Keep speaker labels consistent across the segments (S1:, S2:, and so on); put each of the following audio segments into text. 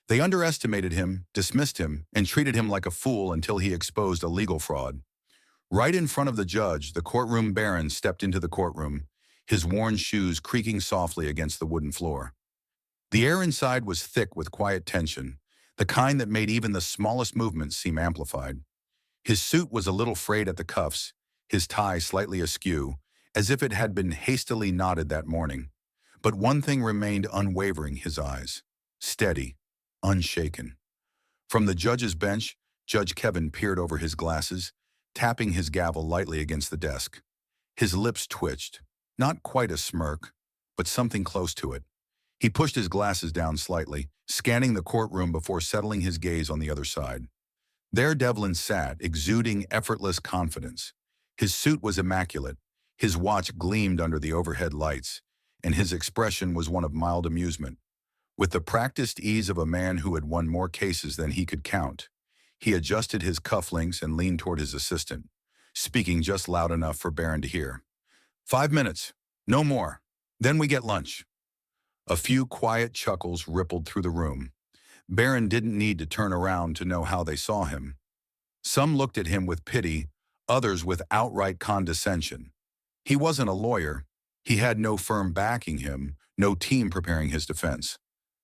S1: They underestimated him, dismissed him, and treated him like a fool until he exposed a legal fraud. Right in front of the judge, the courtroom baron stepped into the courtroom, his worn shoes creaking softly against the wooden floor. The air inside was thick with quiet tension, the kind that made even the smallest movements seem amplified. His suit was a little frayed at the cuffs, his tie slightly askew, as if it had been hastily knotted that morning. But one thing remained unwavering: his eyes. Steady, unshaken. From the judge's bench, Judge Kevin peered over his glasses, tapping his gavel lightly against the desk. His lips twitched, not quite a smirk, but something close to it. He pushed his glasses down slightly, scanning the courtroom before settling his gaze on the other side. There Devlin sat, exuding effortless confidence. His suit was immaculate, his watch gleamed under the overhead lights, and his expression was one of mild amusement. With the practiced ease of a man who had won more cases than he could count, he adjusted his cufflinks and leaned toward his assistant, speaking just loud enough for Barron to hear. 5 minutes, no more. Then we get lunch. A few quiet chuckles rippled through the room. Barron didn't need to turn around to know how they saw him. Some looked at him with pity, others with outright condescension. He wasn't a lawyer. He had no firm backing him, no team preparing his defense.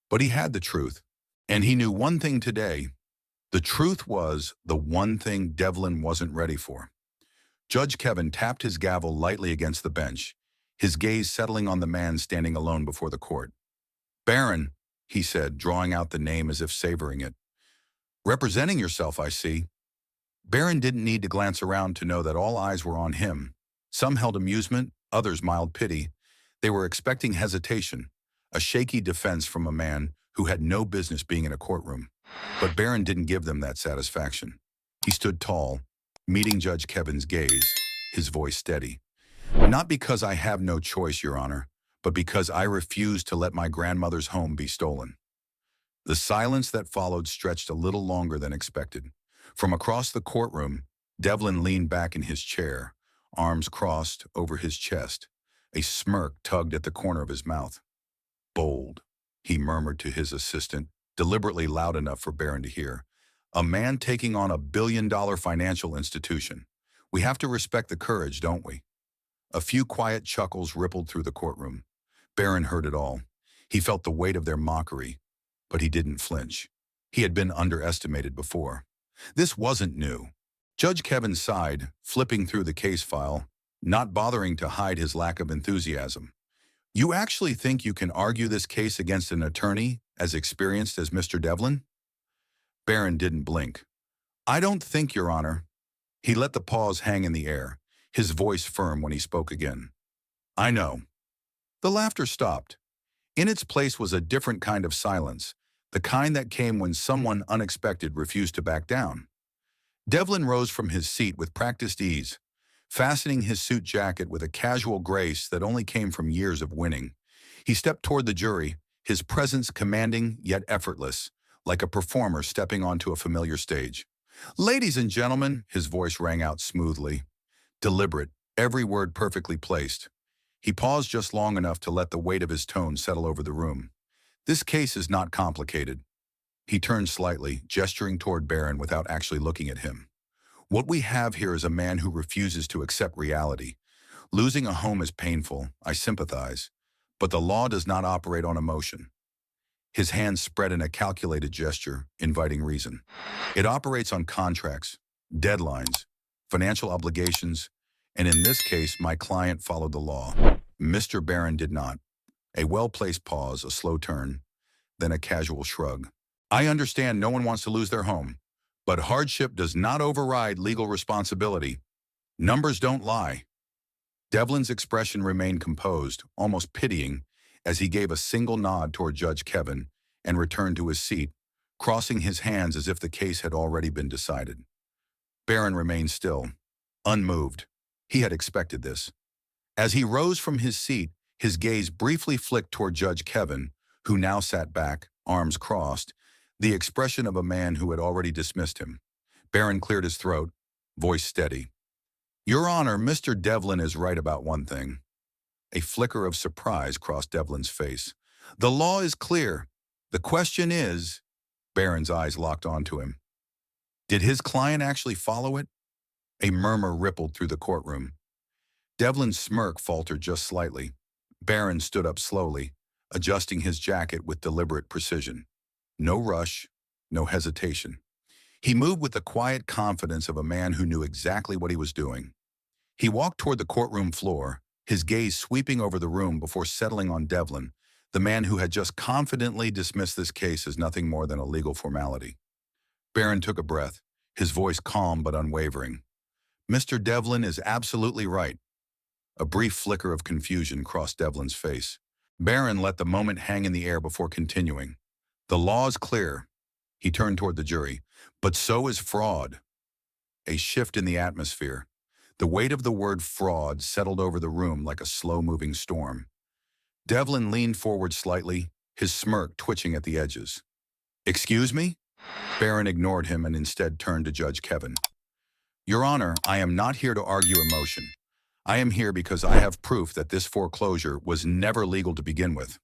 S1: But he had the truth, and he knew one thing today. The truth was the one thing Devlin wasn't ready for. Judge Kevin tapped his gavel lightly against the bench, his gaze settling on the man standing alone before the court. Barron, he said, drawing out the name as if savoring it. Representing yourself, I see. Barron didn't need to glance around to know that all eyes were on him. Some held amusement, others mild pity. They were expecting hesitation, a shaky defense from a man who had no business being in a courtroom. But Barron didn't give them that satisfaction. He stood tall, meeting Judge Kevin's gaze, his voice steady. Not because I have no choice, Your Honor, but because I refuse to let my grandmother's home be stolen. The silence that followed stretched a little longer than expected. From across the courtroom, Devlin leaned back in his chair, arms crossed over his chest. A smirk tugged at the corner of his mouth. Bold, he murmured to his assistant, deliberately loud enough for Barron to hear. A man taking on $1 billion financial institution. We have to respect the courage, don't we? A few quiet chuckles rippled through the courtroom. Barron heard it all. He felt the weight of their mockery, but he didn't flinch. He had been underestimated before. This wasn't new. Judge Kevin sighed, flipping through the case file, not bothering to hide his lack of enthusiasm. You actually think you can argue this case against an attorney as experienced as Mr. Devlin? Barron didn't blink. I don't think, Your Honor. He let the pause hang in the air, his voice firm when he spoke again. I know. The laughter stopped. In its place was a different kind of silence, the kind that came when someone unexpected refused to back down. Devlin rose from his seat with practiced ease, fastening his suit jacket with a casual grace that only came from years of winning. He stepped toward the jury, his presence commanding yet effortless, like a performer stepping onto a familiar stage. Ladies and gentlemen, his voice rang out smoothly, deliberate, every word perfectly placed. He paused just long enough to let the weight of his tone settle over the room. This case is not complicated. He turned slightly, gesturing toward Barron without actually looking at him. What we have here is a man who refuses to accept reality. Losing a home is painful, I sympathize, but the law does not operate on emotion. His hands spread in a calculated gesture, inviting reason. It operates on contracts, deadlines, financial obligations, and in this case, my client followed the law. Mr. Barron did not. A well-placed pause, a slow turn, then a casual shrug. I understand no one wants to lose their home, but hardship does not override legal responsibility. Numbers don't lie. Devlin's expression remained composed, almost pitying, as he gave a single nod toward Judge Kevin and returned to his seat, crossing his hands as if the case had already been decided. Barron remained still, unmoved. He had expected this. As he rose from his seat, his gaze briefly flicked toward Judge Kevin, who now sat back, arms crossed, the expression of a man who had already dismissed him. Barron cleared his throat, voice steady. Your Honor, Mr. Devlin is right about one thing. A flicker of surprise crossed Devlin's face. The law is clear. The question is, Barron's eyes locked onto him. Did his client actually follow it? A murmur rippled through the courtroom. Devlin's smirk faltered just slightly. Barron stood up slowly, adjusting his jacket with deliberate precision. No rush, no hesitation. He moved with the quiet confidence of a man who knew exactly what he was doing. He walked toward the courtroom floor, his gaze sweeping over the room before settling on Devlin, the man who had just confidently dismissed this case as nothing more than a legal formality. Barron took a breath, his voice calm but unwavering. Mr. Devlin is absolutely right. A brief flicker of confusion crossed Devlin's face. Barron let the moment hang in the air before continuing. The law is clear. He turned toward the jury. But so is fraud. A shift in the atmosphere. The weight of the word fraud settled over the room like a slow-moving storm. Devlin leaned forward slightly, his smirk twitching at the edges. Excuse me? Barron ignored him and instead turned to Judge Kevin. Your Honor, I am not here to argue emotion. I am here because I have proof that this foreclosure was never legal to begin with.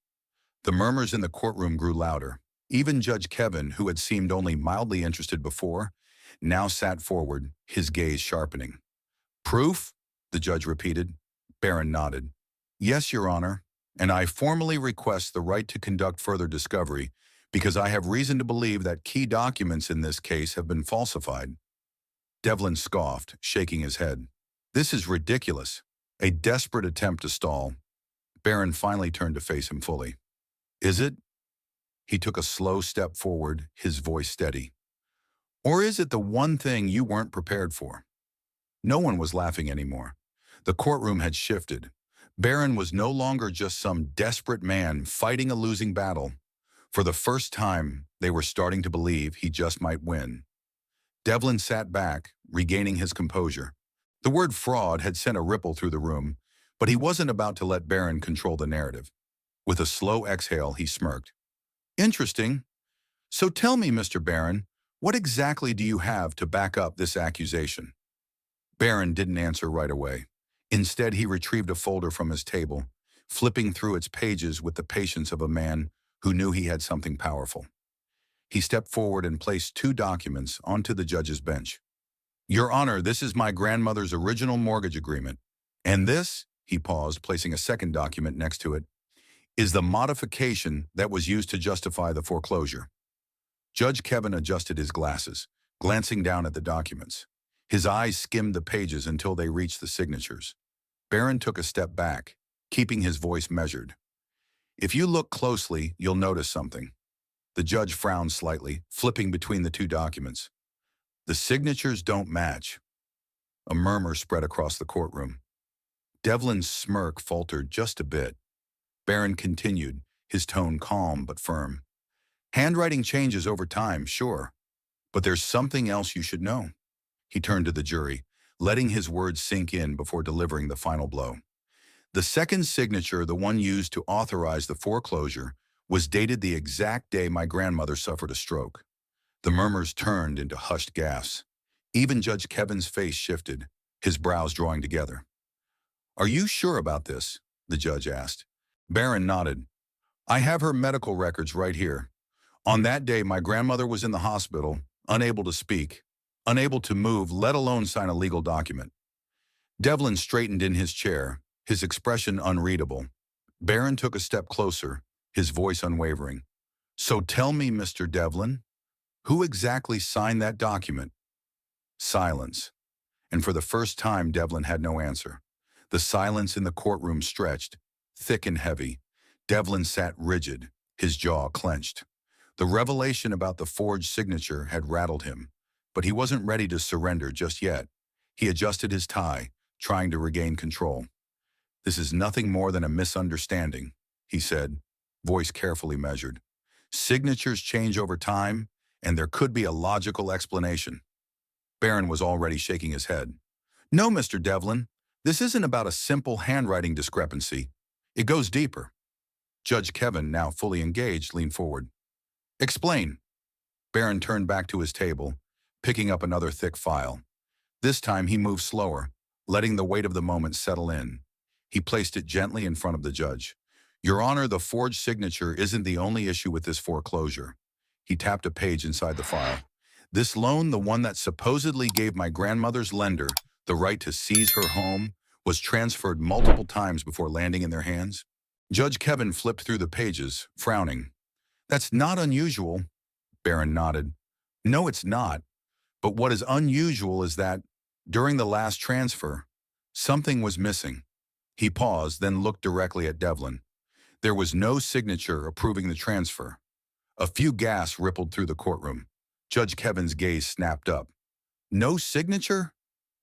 S1: The murmurs in the courtroom grew louder. Even Judge Kevin, who had seemed only mildly interested before, now sat forward, his gaze sharpening. Proof? The judge repeated. Barron nodded. Yes, Your Honor, and I formally request the right to conduct further discovery because I have reason to believe that key documents in this case have been falsified. Devlin scoffed, shaking his head. This is ridiculous. A desperate attempt to stall. Barron finally turned to face him fully. Is it? He took a slow step forward, his voice steady. Or is it the one thing you weren't prepared for? No one was laughing anymore. The courtroom had shifted. Barron was no longer just some desperate man fighting a losing battle. For the first time, they were starting to believe he just might win. Devlin sat back, regaining his composure. The word fraud had sent a ripple through the room, but he wasn't about to let Barron control the narrative. With a slow exhale, he smirked. Interesting. So tell me, Mr. Barron, what exactly do you have to back up this accusation? Barron didn't answer right away. Instead, he retrieved a folder from his table, flipping through its pages with the patience of a man who knew he had something powerful. He stepped forward and placed 2 documents onto the judge's bench. Your Honor, this is my grandmother's original mortgage agreement. And this, he paused, placing a second document next to it, is the modification that was used to justify the foreclosure. Judge Kevin adjusted his glasses, glancing down at the documents. His eyes skimmed the pages until they reached the signatures. Barron took a step back, keeping his voice measured. If you look closely, you'll notice something. The judge frowned slightly, flipping between the 2 documents. The signatures don't match. A murmur spread across the courtroom. Devlin's smirk faltered just a bit. Barron continued, his tone calm but firm. Handwriting changes over time, sure, but there's something else you should know. He turned to the jury, letting his words sink in before delivering the final blow. The second signature, the one used to authorize the foreclosure, was dated the exact day my grandmother suffered a stroke. The murmurs turned into hushed gasps. Even Judge Kevin's face shifted, his brows drawing together. Are you sure about this? The judge asked. Barron nodded. I have her medical records right here. On that day, my grandmother was in the hospital, unable to speak, unable to move, let alone sign a legal document. Devlin straightened in his chair, his expression unreadable. Barron took a step closer, his voice unwavering. So tell me, Mr. Devlin, who exactly signed that document? Silence. And for the first time, Devlin had no answer. The silence in the courtroom stretched, thick and heavy. Devlin sat rigid, his jaw clenched. The revelation about the forged signature had rattled him, but he wasn't ready to surrender just yet. He adjusted his tie, trying to regain control. This is nothing more than a misunderstanding, he said, voice carefully measured. Signatures change over time, and there could be a logical explanation. Barron was already shaking his head. No, Mr. Devlin, this isn't about a simple handwriting discrepancy. It goes deeper. Judge Kevin, now fully engaged, leaned forward. Explain. Barron turned back to his table, picking up another thick file. This time he moved slower, letting the weight of the moment settle in. He placed it gently in front of the judge. Your Honor, the forged signature isn't the only issue with this foreclosure. He tapped a page inside the file. This loan, the one that supposedly gave my grandmother's lender the right to seize her home, was transferred multiple times before landing in their hands. Judge Kevin flipped through the pages, frowning. That's not unusual. Barron nodded. No, it's not. But what is unusual is that, during the last transfer, something was missing. He paused, then looked directly at Devlin. There was no signature approving the transfer. A few gasps rippled through the courtroom. Judge Kevin's gaze snapped up. No signature?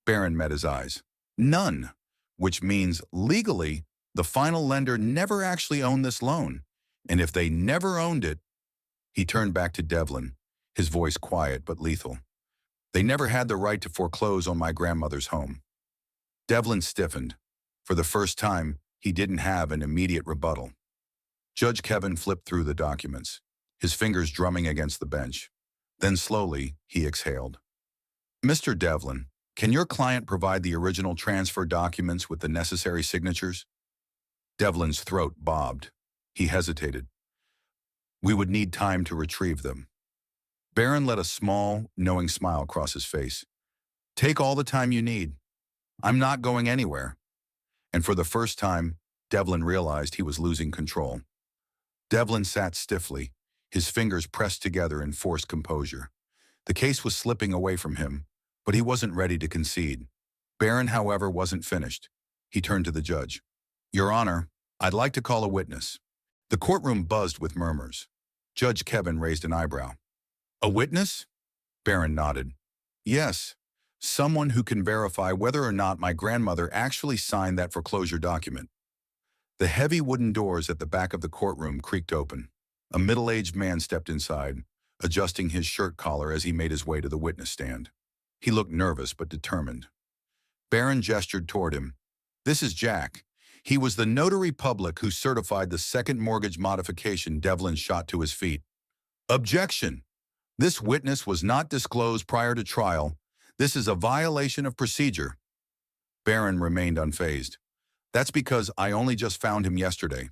S1: Barron met his eyes. None. Which means, legally, the final lender never actually owned this loan. And if they never owned it, he turned back to Devlin, his voice quiet but lethal. They never had the right to foreclose on my grandmother's home. Devlin stiffened. For the first time, he didn't have an immediate rebuttal. Judge Kevin flipped through the documents, his fingers drumming against the bench. Then slowly, he exhaled. Mr. Devlin, can your client provide the original transfer documents with the necessary signatures? Devlin's throat bobbed. He hesitated. We would need time to retrieve them. Barron let a small, knowing smile cross his face. Take all the time you need. I'm not going anywhere. And for the first time, Devlin realized he was losing control. Devlin sat stiffly, his fingers pressed together in forced composure. The case was slipping away from him, but he wasn't ready to concede. Barron, however, wasn't finished. He turned to the judge. Your Honor, I'd like to call a witness. The courtroom buzzed with murmurs. Judge Kevin raised an eyebrow. A witness? Barron nodded. Yes, someone who can verify whether or not my grandmother actually signed that foreclosure document. The heavy wooden doors at the back of the courtroom creaked open. A middle-aged man stepped inside, adjusting his shirt collar as he made his way to the witness stand. He looked nervous but determined. Barron gestured toward him. This is Jack. He was the notary public who certified the second mortgage modification. Devlin shot to his feet. Objection! This witness was not disclosed prior to trial. This is a violation of procedure. Barron remained unfazed. That's because I only just found him yesterday.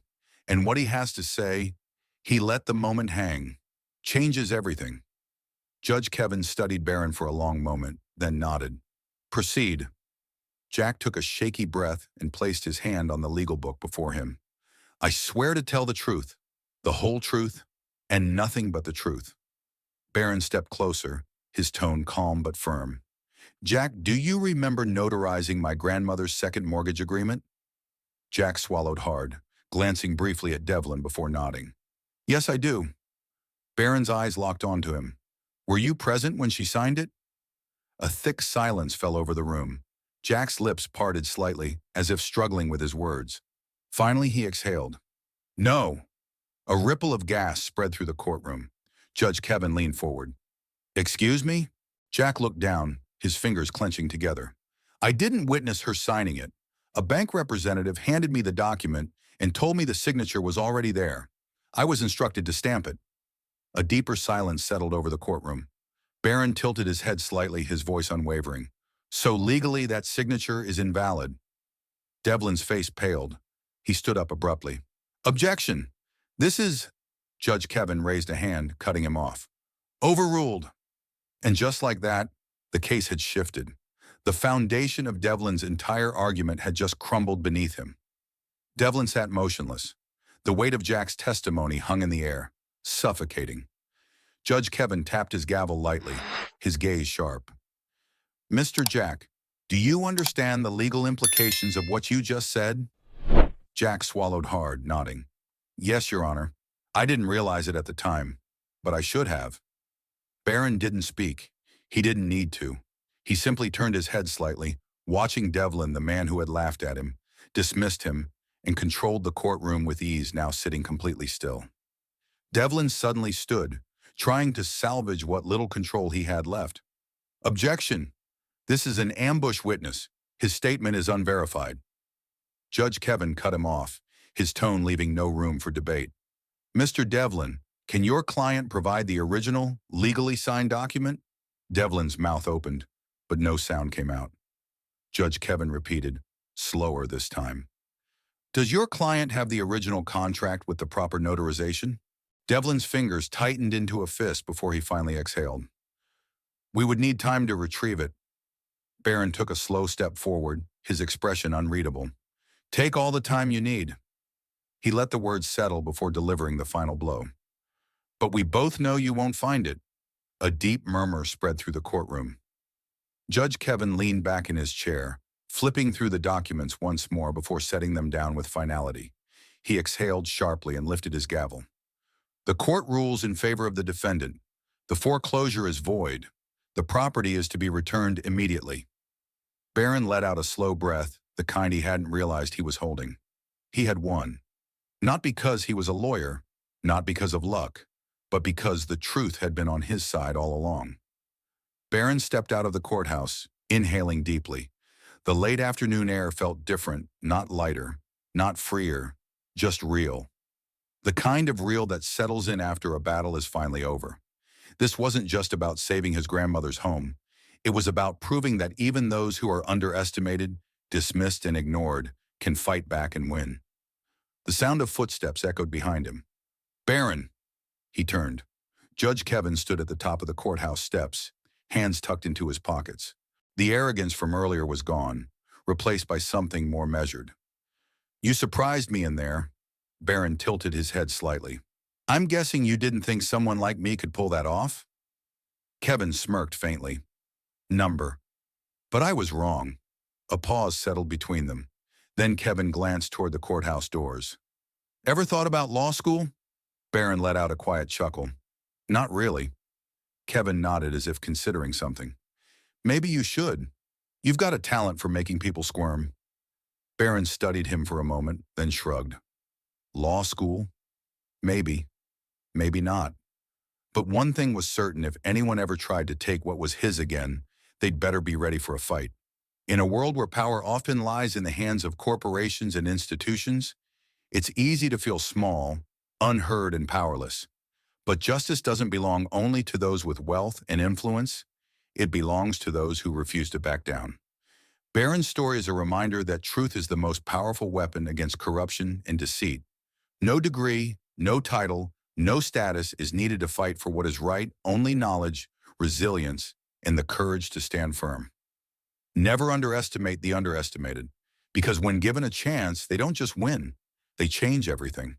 S1: And what he has to say, he let the moment hang. Changes everything. Judge Kevin studied Barron for a long moment, then nodded. Proceed. Jack took a shaky breath and placed his hand on the legal book before him. I swear to tell the truth, the whole truth, and nothing but the truth. Barron stepped closer, his tone calm but firm. Jack, do you remember notarizing my grandmother's second mortgage agreement? Jack swallowed hard, glancing briefly at Devlin before nodding. Yes, I do. Barron's eyes locked onto him. Were you present when she signed it? A thick silence fell over the room. Jack's lips parted slightly, as if struggling with his words. Finally, he exhaled. No. A ripple of gas spread through the courtroom. Judge Kevin leaned forward. Excuse me? Jack looked down, his fingers clenching together. I didn't witness her signing it. A bank representative handed me the document and told me the signature was already there. I was instructed to stamp it. A deeper silence settled over the courtroom. Barron tilted his head slightly, his voice unwavering. So legally that signature is invalid. Devlin's face paled. He stood up abruptly. Objection! This is... Judge Kevin raised a hand, cutting him off. Overruled. And just like that, the case had shifted. The foundation of Devlin's entire argument had just crumbled beneath him. Devlin sat motionless. The weight of Jack's testimony hung in the air, suffocating. Judge Kevin tapped his gavel lightly, his gaze sharp. Mr. Jack, do you understand the legal implications of what you just said? Jack swallowed hard, nodding. Yes, Your Honor. I didn't realize it at the time, but I should have. Barron didn't speak. He didn't need to. He simply turned his head slightly, watching Devlin, the man who had laughed at him, dismissed him, and controlled the courtroom with ease, now sitting completely still. Devlin suddenly stood, trying to salvage what little control he had left. Objection! This is an ambush witness. His statement is unverified. Judge Kevin cut him off, his tone leaving no room for debate. Mr. Devlin, can your client provide the original, legally signed document? Devlin's mouth opened, but no sound came out. Judge Kevin repeated, slower this time. Does your client have the original contract with the proper notarization? Devlin's fingers tightened into a fist before he finally exhaled. We would need time to retrieve it. Barron took a slow step forward, his expression unreadable. Take all the time you need. He let the words settle before delivering the final blow. But we both know you won't find it. A deep murmur spread through the courtroom. Judge Kevin leaned back in his chair, flipping through the documents once more before setting them down with finality. He exhaled sharply and lifted his gavel. The court rules in favor of the defendant. The foreclosure is void. The property is to be returned immediately. Barron let out a slow breath, the kind he hadn't realized he was holding. He had won. Not because he was a lawyer, not because of luck, but because the truth had been on his side all along. Barron stepped out of the courthouse, inhaling deeply. The late afternoon air felt different, not lighter, not freer, just real. The kind of real that settles in after a battle is finally over. This wasn't just about saving his grandmother's home. It was about proving that even those who are underestimated, dismissed, and ignored can fight back and win. The sound of footsteps echoed behind him. Barron! He turned. Judge Kevin stood at the top of the courthouse steps, hands tucked into his pockets. The arrogance from earlier was gone, replaced by something more measured. You surprised me in there. Barron tilted his head slightly. I'm guessing you didn't think someone like me could pull that off? Kevin smirked faintly. Number. But I was wrong. A pause settled between them. Then Kevin glanced toward the courthouse doors. Ever thought about law school? Barron let out a quiet chuckle. Not really. Kevin nodded as if considering something. Maybe you should. You've got a talent for making people squirm. Barron studied him for a moment, then shrugged. Law school? Maybe. Maybe not. But one thing was certain: if anyone ever tried to take what was his again, they'd better be ready for a fight. In a world where power often lies in the hands of corporations and institutions, it's easy to feel small, unheard, and powerless. But justice doesn't belong only to those with wealth and influence. It belongs to those who refuse to back down. Barron's story is a reminder that truth is the most powerful weapon against corruption and deceit. No degree, no title, no status is needed to fight for what is right, only knowledge, resilience, and the courage to stand firm. Never underestimate the underestimated, because when given a chance, they don't just win, they change everything.